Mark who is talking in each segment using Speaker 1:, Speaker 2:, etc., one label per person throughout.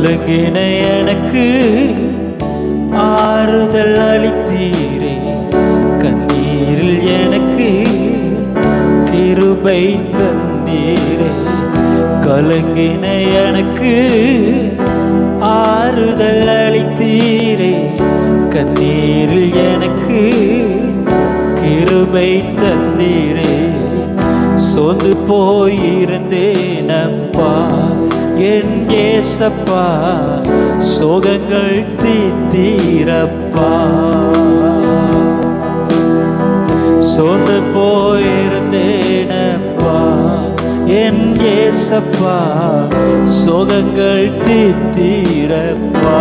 Speaker 1: கலங்கின எனக்கு ஆறுதல் அளித்தீரே. கண்ணீரில் எனக்கு கிருபை தந்தீரே. கலங்கின எனக்கு ஆறுதல் அளித்தீரே. கண்ணீரில் எனக்கு கிருபை தந்தீரே. சோர்ந்து போயிருந்தேன் அப்பா என் ஏசப்பா, சோகங்கள் தீர்த்தீரப்பா. சோர்ந்து போயிருந்தேன் அப்பா என் ஏசப்பா, சோகங்கள் தீர்த்தீரப்பா.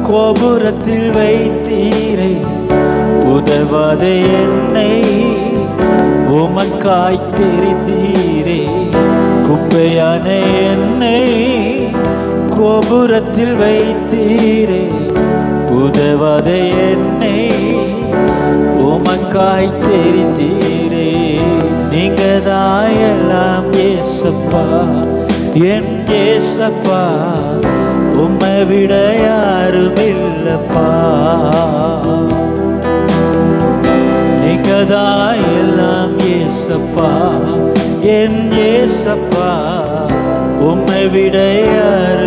Speaker 1: கோபுரத்தில் வைத்தீரை, உதவாத என்னை உமக்காய் தெரிந்தீரே. குப்பையான என்னை கோபுரத்தில் வைத்தீரே, உதவாத என்னை உமக்காய் தெரிந்தீரே. நீங்க தான் எல்லாம் ஏசப்பா என் ஏசப்பா, உம்மை விட யாரும் இல்லப்பா. நீங்கதான் எல்லாம் ஏசப்பா என் ஏசப்பா, உம்மை விட யாரும்